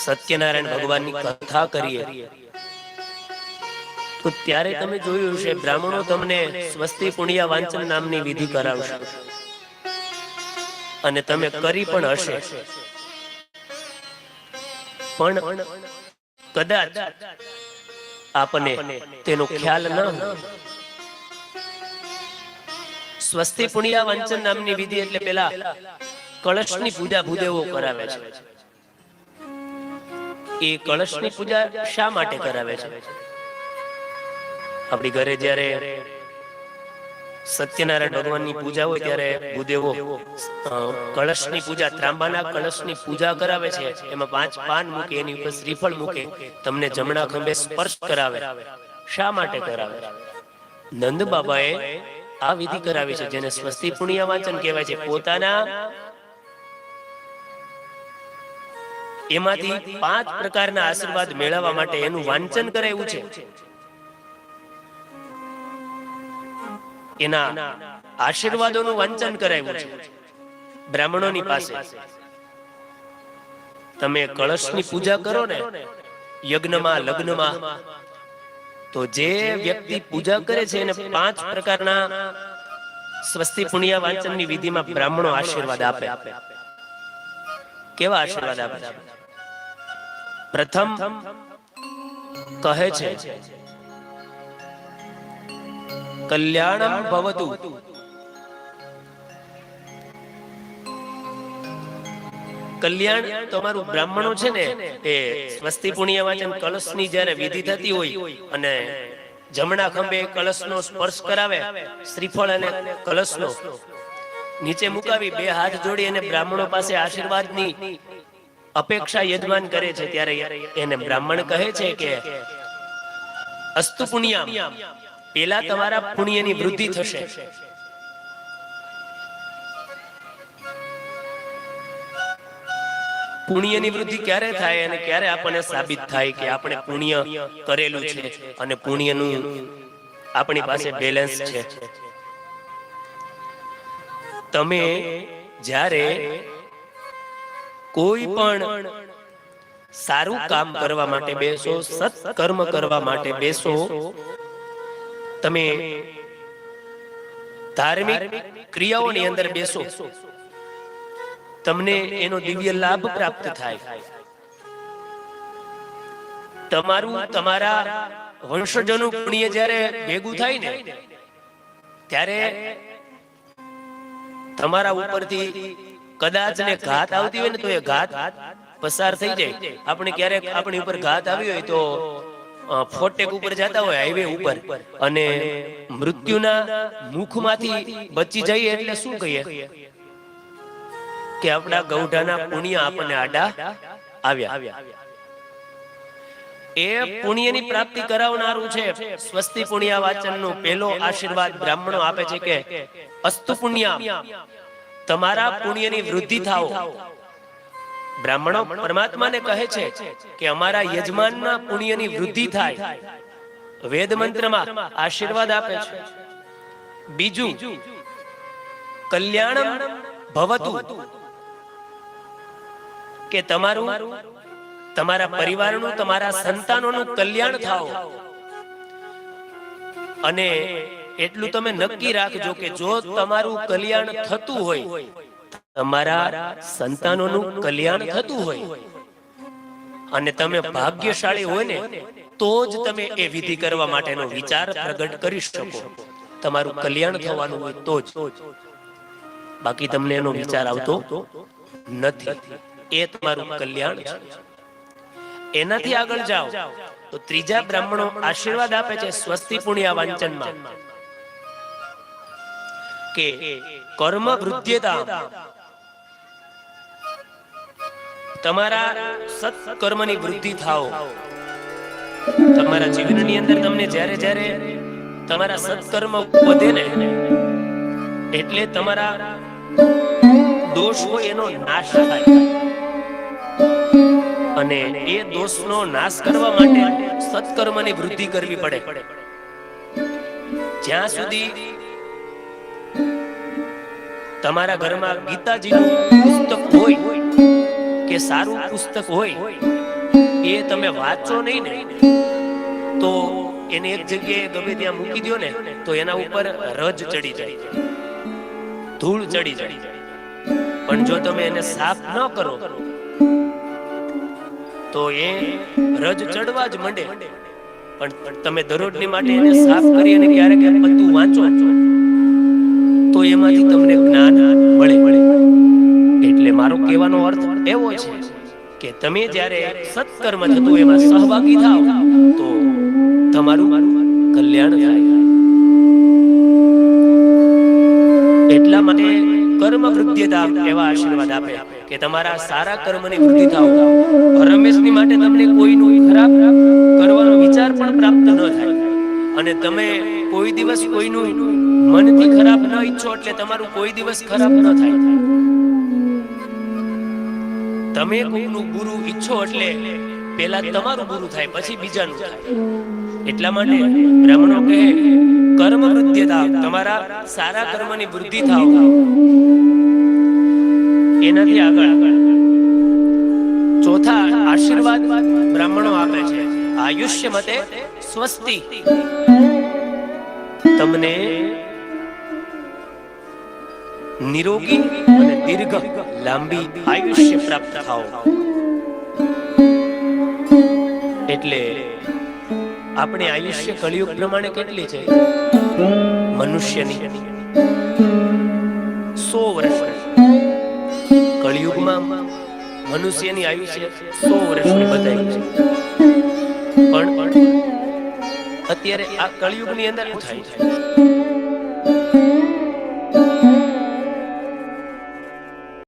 સત્યનારાયણ ભગવાનની કથા કરીએ તો ત્યારે તમે જોયું હશે બ્રાહ્મણો તમને સ્વસ્તિ પુણ્ય વાંચન નામની વિધિ કરાવશે અને તમે કરી પણ હશે, પણ કદાચ આપને તેનો ખ્યાલ ન હોય. સ્વસ્તિ પુણ્ય વાંચન નામની વિધિ એટલે પેલા કળશની પૂજા ભૂદેવો કરાવે છે. એ કળશની પૂજા શા માટે કરાવે છે? આપણી ઘરે જ્યારે સત્યનારાયણ ભગવાનની પૂજા હોય ત્યારે ભૂદેવો કળશની પૂજા, ત્રાંબાના કળશની પૂજા કરાવે છે. એમાં 5 પાન મૂકે, એની ઉપર શ્રીફળ મૂકે, તમને જમણા ખંભે સ્પર્શ કરાવે. શા માટે કરાવે? નંદ બાબાએ આ વિધિ કરાવી છે, જેને સ્વસ્તિ પુણ્ય વાંચન કહેવાય છે. પોતાના એમાંથી 5 પ્રકારના આશીર્વાદ મેળવવા માટે એનું વાંચન કરાયું છે. એના આશીર્વાદોનું વાંચન કરાયું છે બ્રાહ્મણોની પાસે. તમે કળશની પૂજા કરો ને યજ્ઞમાં, લગ્નમાં, તો જે વ્યક્તિ પૂજા કરે છે એને 5 પ્રકારના સ્વસ્તિ પુણ્ય વાંચનની વિધિમાં બ્રાહ્મણો આશીર્વાદ આપે. કેવા આશીર્વાદ આપે છે? પ્રથમ કહે છે કલ્યાણમ ભવતુ. કલ્યાણ તમારું બ્રાહ્મણો છે ને એ સ્વસ્તિ પુણ્ય વાંચન કળશની જ્યારે વિધિ થતી હોય અને જમણા ખંભે કળશનો સ્પર્શ કરાવે, શ્રીફળ અને કળશનો નીચે મુકાવી 2 હાથ જોડી અને બ્રાહ્મણો પાસે આશીર્વાદની અપેક્ષા યજમાન કરે છે, ત્યારે એને બ્રાહ્મણ કહે છે કે અસ્તુ પુણ્યમ, પેલા તમારા પુણ્યની વૃદ્ધિ થશે. પુણ્યની વૃદ્ધિ ક્યારે થાય અને ક્યારે આપણને સાબિત થાય કે આપણે પુણ્ય કરેલું છે અને પુણ્યનું આપણી પાસે બેલેન્સ છે? તમે જ્યારે કોઈ પણ સારું કામ કરવા માટે બેસો, સત્કર્મ કરવા માટે બેસો, તમે ધાર્મિક ક્રિયાઓની અંદર બેસો, તમને એનો દિવ્ય લાભ પ્રાપ્ત થાય. તમારું, તમારા વંશજોનું પુણ્ય જ્યારે ભેગું થાય ને ત્યારે તમારા ઉપરથી કદાચ ને ઘાત આવતી હોય ને તો એ ઘાત પસાર થઈ જાય. આપણે ક્યારેક આપણી ઉપર ઘાત આવી હોય તો ફોટેક ઉપર જતા હોય હાઈવે ઉપર અને મૃત્યુના મુખમાંથી બચી જઈએ એટલે શું કહીએ કે આપણા ગૌઢાના પુણ્ય આપણને આડા આવ્યા. એ પુણ્યની પ્રાપ્તિ કરાવનારું છે સ્વસ્તિ પુણ્ય વાચનનો પહેલો આશીર્વાદ બ્રાહ્મણો આપે છે કે અસ્તુ પુણ્ય, તમારા પુણ્યની વૃદ્ધિ થાઓ. બ્રાહ્મણો પરમાત્માને કહે છે કે અમારા યજમાનના પુણ્યની વૃદ્ધિ થાય. વેદ મંત્રમાં આશીર્વાદ આપે છે. બીજું કલ્યાણમ ભવતુ, કે તમારું, તમારા પરિવારનું, તમારા સંતાનોનું કલ્યાણ થાઓ. અને એટલું તમે નક્કી રાખજો કે જો તમારું કલ્યાણ થતું હોય, તમારા સંતાનોનું કલ્યાણ થતું હોય અને તમે ભાગ્યશાળી હોય ને તો જ તમે એ વિધિ કરવા માટેનો વિચાર પ્રગટ કરી શકો. તમારું કલ્યાણ થવાનું હોય તો જ, બાકી તમને એનો વિચાર આવતો નથી. એ તમારું કલ્યાણ છે. એનાથી આગળ જાઓ તો ત્રીજા બ્રાહ્મણો આશીર્વાદ આપે છે સ્વસ્તિ પુણ્ય વાંચનમાં કે કર્મ વૃદ્ધ્યતા, તમારા સત્કર્મની વૃદ્ધિ થાઓ. તમારા જીવનની અંદર તમને જ્યારે જ્યારે તમારા સત્કર્મ વધે ને એટલે તમારા દોષ હોય એનો નાશ થાય. અને એ દોષનો નાશ કરવા માટે સત્કર્મની વૃદ્ધિ કરવી પડે. જ્યાં સુધી તમારા ઘરમાં ગીતાજીનું પુસ્તક હોય કે સારું પુસ્તક હોય એ તમે વાંચો નહીં ને તો એને એક જગ્યાએ ગમે ત્યાં મૂકી દો ને તો એના ઉપર રજ ચડી જાય, ધૂળ ચડી જાય. પણ જો તમે એને સાફ ન કરો તો એ રજ ચડવા જ માંડે. પણ તમે દરરોજની માટે એને સાફ કરી અને ક્યારેક પત્તું વાંચો તો એમાંથી તમને જ્ઞાન મળે. એટલે મારો કહેવાનો અર્થ એવો છે કે તમે જ્યારે સત્કર્મ થતું એમાં સહભાગી થાવ તો તમારું કલ્યાણ થાય. એટલા માટે કર્મ વૃદ્ધિતા એવા આશીર્વાદ આપે કે તમારા સારા કર્મની વૃદ્ધિ થાવ. હંમેશની માટે તમને કોઈનું ખરાબ કરવાનો વિચાર પણ પ્રાપ્ત ન થાય અને તમે કોઈ દિવસ કોઈનું મનથી ખરાબ ન ઈચ્છો એટલે તમારું કોઈ દિવસ ખરાબ ન થાય. તમે કોઈનું ગુરુ ઈચ્છો એટલે પહેલા તમારું ગુરુ થાય પછી બીજાનું થાય. એટલા માટે બ્રાહ્મણો કહે કર્મ વૃદ્ધિતા, તમારા સારા કર્મની વૃદ્ધિ થાવ. એનાથી આગળ ચોથા આશીર્વાદ બ્રાહ્મણો આપે છે આયુષ્ય મતે સ્વસ્તિ. તમને નિરોગી અને દીર્ઘ લાંબી આયુષ્ય પ્રાપ્ત થાવ. એટલે આપણે આયુષ્ય કળિયુગ પ્રમાણે કેટલી છે? મનુષ્યની 100 વર્ષ. કળિયુગમાં મનુષ્યની આયુષ્ય 100 વર્ષની બતાવી છે. પણ અત્યારે આ કળિયુગની અંદર શું થાય છે?